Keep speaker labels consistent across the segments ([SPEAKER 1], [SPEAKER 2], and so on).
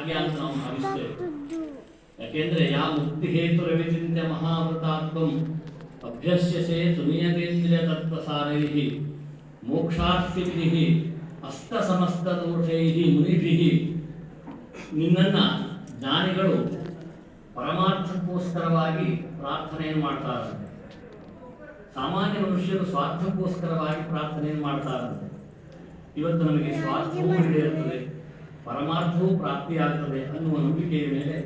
[SPEAKER 1] ಭಾಗ್ಯ ಅಂತ ನಾವು ಭಾವಿಸ್ತೇವೆ. ಯಾಕೆಂದ್ರೆ ಯಾ ಮುಕ್ತಿ ಹೇತು ರವಿಚಿಂತ್ಯ ಮಹಾವೃತಾತ್ಮಂ ಅಭ್ಯಸ್ಯಸೆ ಸುನಿಯತೇಂದ್ರಿಯ ತತ್ವಸಾರೈಹಿ ಮೋಕ್ಷಾರ್ಥಿಭಿಃ ಅಷ್ಟ ಸಮಸ್ತ ದೋಷೈಹಿ ಮುನಿಭಿಃ. ನಿನ್ನನ್ನ ಜ್ಞಾನಿಗಳು ಪರಮಾರ್ಥಕ್ಕೋಸ್ಕರವಾಗಿ ಪ್ರಾರ್ಥನೆಯನ್ನು ಮಾಡ್ತಾರಂತೆ. ಸಾಮಾನ್ಯ ಮನುಷ್ಯರು ಸ್ವಾರ್ಥಕ್ಕೋಸ್ಕರವಾಗಿ ಪ್ರಾರ್ಥನೆಯನ್ನು ಮಾಡ್ತಾರಂತೆ. ಇವತ್ತು ನಮಗೆ ಸ್ವಾರ್ಥವೂ ಇರುತ್ತದೆ, ಪರಮಾರ್ಥವೂ ಪ್ರಾಪ್ತಿಯಾಗ್ತದೆ ಅನ್ನುವ ನಂಬಿಕೆಯ ಮೇಲೆ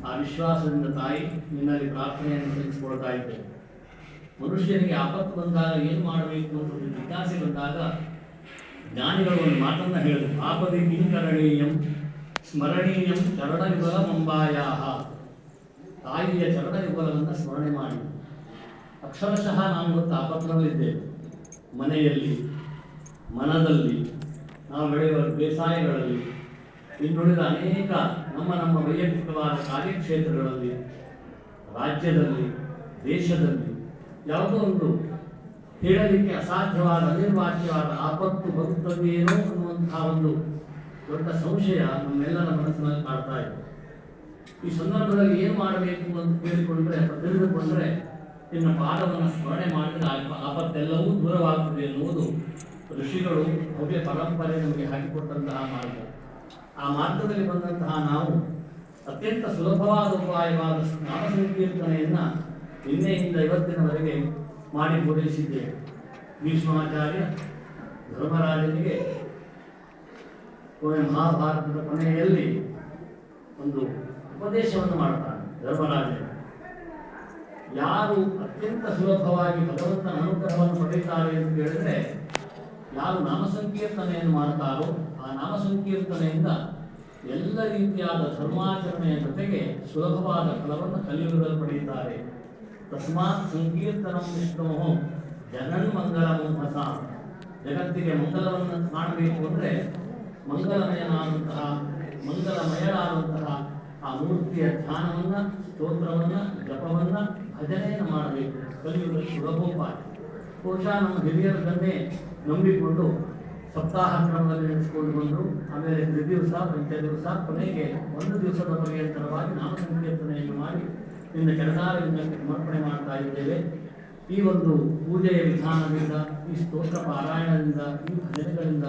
[SPEAKER 1] ಆ ವಿಶ್ವಾಸದಿಂದ ತಾಯಿ ನಿನ್ನಲ್ಲಿ ಪ್ರಾರ್ಥನೆಯನ್ನು ಸಲ್ಲಿಸಿಕೊಳ್ತಾ ಇದ್ದೇವೆ. ಮನುಷ್ಯನಿಗೆ ಆಪತ್ತು ಬಂದಾಗ ಏನು ಮಾಡಬೇಕು ಅಂತ ಜಿಜ್ಞಾಸೆ ಬಂದಾಗ ಜ್ಞಾನಿಗಳು ಒಂದು ಮಾತನ್ನು ಹೇಳಿದ್ರು. ಆಪದಿ ಕಿಂಕರಣೀಯಂ ಸ್ಮರಣೀಯಂ ಚರಣಯುಗಲ ಮಂಬಾಯಾಹ. ತಾಯಿಯ ಚರಣಯುಗಲವನ್ನು ಸ್ಮರಣೆ ಮಾಡಿ. ಅಕ್ಷರಶಃ ನಾವು ಇವತ್ತು ಆಪತ್ತಿನಲ್ಲಿದ್ದೇವೆ. ಮನೆಯಲ್ಲಿ, ಮನದಲ್ಲಿ, ನಾವು ಬೆಳೆಯುವ ಬೇಸಾಯಗಳಲ್ಲಿ, ಇನ್ನುಳಿದ ಅನೇಕ ನಮ್ಮ ವೈಯಕ್ತಿಕವಾದ ಕಾರ್ಯಕ್ಷೇತ್ರಗಳಲ್ಲಿ, ರಾಜ್ಯದಲ್ಲಿ, ದೇಶದಲ್ಲಿ ಯಾವುದೋ ಒಂದು ಹೇಳಲಿಕ್ಕೆ ಅಸಾಧ್ಯವಾದ ಅನಿರ್ವಾಚ್ಯವಾದ ಆಪತ್ತು ಬರುತ್ತದೆಯೇನೋ ಅನ್ನುವಂತಹ ಒಂದು ದೊಡ್ಡ ಸಂಶಯ ನಮ್ಮೆಲ್ಲರ ಮನಸ್ಸಿನಲ್ಲಿ ಕಾಡ್ತಾ ಇದೆ. ಈ ಸಂದರ್ಭದಲ್ಲಿ ಏನು ಮಾಡಬೇಕು ಅಂತ ತಿಳಿದುಕೊಂಡ್ರೆ, ತಿಳಿದುಕೊಂಡ್ರೆ ನಿನ್ನ ಪಾದವನ್ನು ಸ್ಮರಣೆ ಮಾಡಿದರೆ ಆಪತ್ತೆಲ್ಲವೂ ದೂರವಾಗುತ್ತದೆ ಎನ್ನುವುದು ಋಷಿಗಳು ಭವ್ಯ ಪರಂಪರೆ ನಮಗೆ ಹಾಕಿಕೊಟ್ಟಂತಹ ಮಾರ್ಗ. ಆ ಮಾರ್ಗದಲ್ಲಿ ಬಂದಂತಹ ನಾವು ಅತ್ಯಂತ ಸುಲಭವಾದ ಉಪಾಯವಾದ ನಾಮ ಸಂಕೀರ್ತನೆಯನ್ನು ನಿನ್ನೆಯಿಂದ ಇವತ್ತಿನವರೆಗೆ ಮಾಡಿ ಪೂರೈಸಿದ್ದೇವೆ. ಭೀಷ್ಮಾಚಾರ್ಯ ಧರ್ಮರಾಜನಿಗೆ ಮಹಾಭಾರತದ ಕೊನೆಯಲ್ಲಿ ಒಂದು ಉಪದೇಶವನ್ನು ಮಾಡ್ತಾನೆ. ಧರ್ಮರಾಜ ಯಾರು ಅತ್ಯಂತ ಸುಲಭವಾಗಿ ಭಗವಂತನ ಅನುಗ್ರಹವನ್ನು ಪಡೆಯುತ್ತಾರೆ ಎಂದು ಹೇಳಿದ್ರೆ, ಯಾರು ನಾಮ ಸಂಕೀರ್ತನೆಯನ್ನು ಮಾಡ್ತಾರೋ ಆ ನಾಮ ಸಂಕೀರ್ತನೆಯಿಂದ ಎಲ್ಲ ರೀತಿಯಾದ ಧರ್ಮಾಚರಣೆಯ ಜೊತೆಗೆ ಸುಲಭವಾದ ಫಲವನ್ನು ಕಲಿಯುಗದಲ್ಲಿ ಪಡೆಯುತ್ತಾರೆ. ತಸ್ಮಾತ್ ಸಂಕೀರ್ತನಂ ವಿಷ್ಣು ಜಗನ್ಮಂಗಲಮೋಹಸ. ಜಗತ್ತಿಗೆ ಮಂಗಲವನ್ನು ಕಾಣಬೇಕು ಅಂದರೆ ಮಂಗಲಮಯನಾದಂತಹ ಆ ಮೂರ್ತಿಯ ಧ್ಯಾನವನ್ನು, ಸ್ತೋತ್ರವನ್ನು, ಜಪವನ್ನು, ಭಜನೆಯನ್ನು ಮಾಡಬೇಕು. ಕಲಿಯುಗದಲ್ಲಿ ಸುಲಭೋಪಾಯ. ಬಹುಶಃ ನಮ್ಮ ಹಿರಿಯರನ್ನೇ ನಂಬಿಕೊಂಡು ಸಪ್ತಾಹ ಕ್ರಮದಲ್ಲಿ ನಡೆಸಿಕೊಂಡು ಬಂದರು. ಆಮೇಲೆ ದ್ವಿದಿವಸ, ಪಂಚದಿವಸ, ಕೊನೆಗೆ ಒಂದು ದಿವಸದ ಪರ್ಯಂತರವಾಗಿ ನಾಮ ಸಂಕೀರ್ತನೆಯನ್ನು ಮಾಡಿ ಇನ್ನು ಕೆಳಗಾರದಿಂದ ಸಮರ್ಪಣೆ ಮಾಡ್ತಾ ಇದ್ದೇವೆ. ಈ ಒಂದು ಪೂಜೆಯ ವಿಧಾನದಿಂದ, ಈ ಸ್ತೋತ್ರ ಪಾರಾಯಣದಿಂದ, ಈ ಭಜನೆಗಳಿಂದ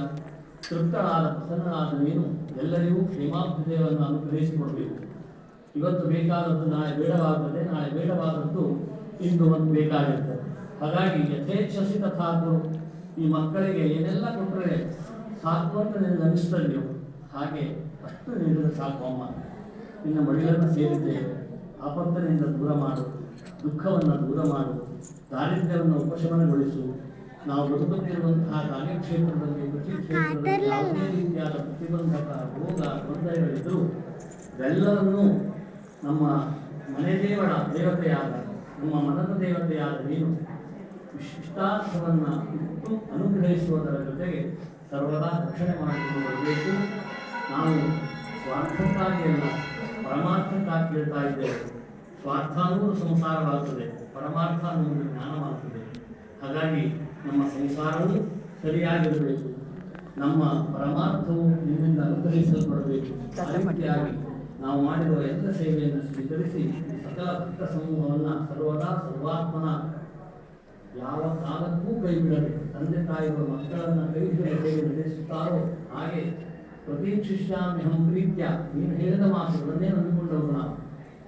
[SPEAKER 1] ತೃಪ್ತರಾದ ಪ್ರಸನ್ನರಾದ ನೀನು ಎಲ್ಲರಿಗೂ ಕ್ಷೇಮಾಭ್ಯುದಯವನ್ನು ಅನುಗ್ರಹಿಸಿಕೊಡಬೇಕು. ಇವತ್ತು ಬೇಕಾದದ್ದು ನಾಳೆ ಬೇಡವಾಗುತ್ತದೆ, ನಾಳೆ ಬೇಡವಾದದ್ದು ಇಂದು ಒಂದು ಬೇಕಾಗಿರ್ತದೆ. ಹಾಗಾಗಿ ಯಥೇಚ್ಛಸಿ ತಥಾಕು. ಈ ಮಕ್ಕಳಿಗೆ ಏನೆಲ್ಲ ಕೊಟ್ಟರೆ ಸಾಕು ಅಂತ ನಿನಗೆ ಅನಿಸ್ತದೆಯೋ ಹಾಗೆ ಅಷ್ಟು ನೀಡಿದರೆ ಸಾಕು ಅಮ್ಮ. ನಿನ್ನ ಮಡಿಲನ್ನು ಸೇರಿದ್ದೇವೆ. ಆಪತ್ತನಿಂದ ದೂರ ಮಾಡು, ದುಃಖವನ್ನು ದೂರ ಮಾಡು, ದಾರಿದ್ರ್ಯವನ್ನು ಉಪಶಮನಗೊಳಿಸು. ನಾವು ಬದುಕುತ್ತಿರುವಂತಹ ಕಾರ್ಯಕ್ಷೇತ್ರದಲ್ಲಿ, ಕೃಷಿ ಕ್ಷೇತ್ರದಲ್ಲಿ ಯಾವುದೇ ರೀತಿಯಾದ ಪ್ರತಿಬಂಧಕ, ರೋಗ, ತೊಂದರೆಗಳಿದ್ದರೂ ಇವೆಲ್ಲವನ್ನೂ ನಮ್ಮ ಮನೆ ದೇವತೆಯಾದ, ನಮ್ಮ ಮನದ ದೇವತೆಯಾದ ನೀನು ವಿಶಿಷ್ಟಾರ್ಥವನ್ನು ಇಟ್ಟು ಅನುಗ್ರಹಿಸುವುದರ ಜೊತೆಗೆ ಸರ್ವದಾ ರಕ್ಷಣೆ ಮಾಡಿಕೊಂಡು ಬರಬೇಕು. ನಾವು ಸ್ವಾರ್ಥಕ್ಕಾಗಿ ಅಲ್ಲ, ಪರಮಾರ್ಥಕ್ಕಾಗಿ ಕೇಳ್ತಾ ಇದ್ದೇವೆ. ಸ್ವಾರ್ಥ ಅನ್ನೋದು ಸಂಸಾರವಾಗುತ್ತದೆ, ಪರಮಾರ್ಥ ಅನ್ನೋದು ಜ್ಞಾನವಾಗುತ್ತದೆ. ಹಾಗಾಗಿ ನಮ್ಮ ಸಂಸಾರವೂ ಸರಿಯಾಗಿರಬೇಕು, ನಮ್ಮ ಪರಮಾರ್ಥವು ನಿನ್ನಿಂದ ಅನುಗ್ರಹಿಸಲ್ಪಡಬೇಕು. ಆ ರೀತಿಯಾಗಿ ನಾವು ಮಾಡಿರುವ ಎಲ್ಲ ಸೇವೆಯನ್ನು ಸ್ವೀಕರಿಸಿ ಸಕಲ ಭಕ್ತ ಸಮೂಹವನ್ನು ಸರ್ವದಾ ಸರ್ವಾತ್ಮನ ಯಾವ ಕಾಲಕ್ಕೂ ಕೈ ಬಿಡದೆ, ತಂದೆ ತಾಯಿಗಳು ಮಕ್ಕಳನ್ನು ಕೈ ಹಿಡಿದು ಹೇಗೆ ನಡೆಸುತ್ತಾರೋ ಹಾಗೆ ಪ್ರತೀಕ್ಷಿಷ್ಯಾಮ್ಯಹಂ ಪ್ರೀತ್ಯ. ನೀನು ಹೇಳಿದ ಮಾತುಗಳನ್ನೇ ನಂಬಿಕೊಂಡವರು ನಾವು.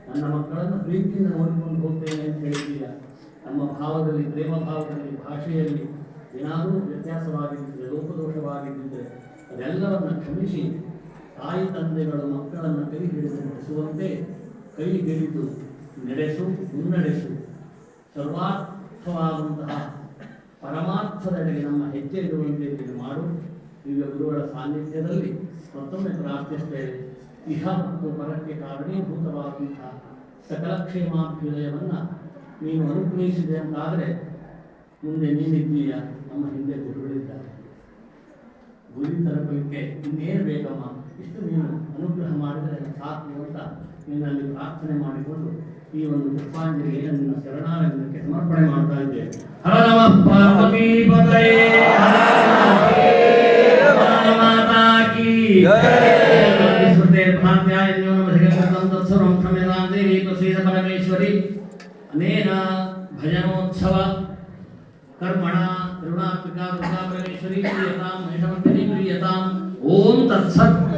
[SPEAKER 1] ನನ್ನ ಮಕ್ಕಳನ್ನು ಪ್ರೀತಿಯಿಂದ ನೋಡಿಕೊಂಡು ಹೋಗ್ತೇನೆ ಅಂತ ಹೇಳ್ತೀಯ. ನಮ್ಮ ಭಾವದಲ್ಲಿ, ಪ್ರೇಮ ಭಾವದಲ್ಲಿ, ಭಾಷೆಯಲ್ಲಿ ಏನಾದರೂ ವ್ಯತ್ಯಾಸವಾಗಿದ್ದರೆ, ಲೋಪದೋಷವಾಗಿದ್ದರೆ ಅದೆಲ್ಲವನ್ನು ಕ್ಷಮಿಸಿ ತಾಯಿ ತಂದೆಗಳು ಮಕ್ಕಳನ್ನು ಕೈ ಹಿಡಿದು ನಡೆಸುವಂತೆ ಕೈ ಹಿಡಿದು ನಡೆಸು, ಮುನ್ನಡೆಸು. ಸರ್ವಾರ್ಥವಾದಂತಹ ಪರಮಾರ್ಥದೆಡೆಗೆ ನಮ್ಮ ಹೆಜ್ಜೆ ಇರುವಂತೆ ಇದು ಮಾಡು. ದಿವ್ಯ ಗುರುಗಳ ಸಾನ್ನಿಧ್ಯದಲ್ಲಿ ಮತ್ತೊಮ್ಮೆ ಪ್ರಾರ್ಥಿಸ್ತೇವೆ. ಇಹ ಮತ್ತು ಪರಕ್ಕೆ ಕಾರಣೀಭೂತವಾದಂತಹ ಸಕಲ ಕ್ಷೇಮಾಭ್ಯುದಯವನ್ನು ನೀನು ಅನುಗ್ರಹಿಸಿದೆ ಅಂತಾದರೆ ಮುಂದೆ ನೀನಿದ್ದೀಯ, ನಮ್ಮ ಹಿಂದೆ ಗುರುಗಳಿದ್ದಾರೆ. ಗುರಿ ತಲುಪಲಿಕ್ಕೆ ಇನ್ನೇನು ಬೇಕಮ್ಮ, ಇಷ್ಟು ನೀನು ಅನುಗ್ರಹ ಮಾಡಿದರೆ ಸಾಕು ಅಂತ ನಿನ್ನಲ್ಲಿ ಪ್ರಾರ್ಥನೆ ಮಾಡಿಕೊಂಡು ಈ ಒಂದು ಪುಷ್ಪಾಂಜಲಿಯನ್ನು ನಿನ್ನ ಶರಣಾಲಯಕ್ಕೆ ಸಮರ್ಪಣೆ ಮಾಡ್ತಾ ಇದ್ದೇವೆ. ಹರ ನಮಃ ಪಾರ್ವತೀಪತಯೇ, ಹರ ಮಾತಾ ಕೀ ಜಯ. भ्रान्त्यायन्योनमधिगतं तत्सर्वं क्षम्यतां देवी प्रसीद परमेश्वरी अनेन भजनोत्सव कर्मणा करुणात्मिका दुर्गा परमेश्वरी प्रीयतां महिषमर्दिनी प्रीयताम् ओम तत्सत्।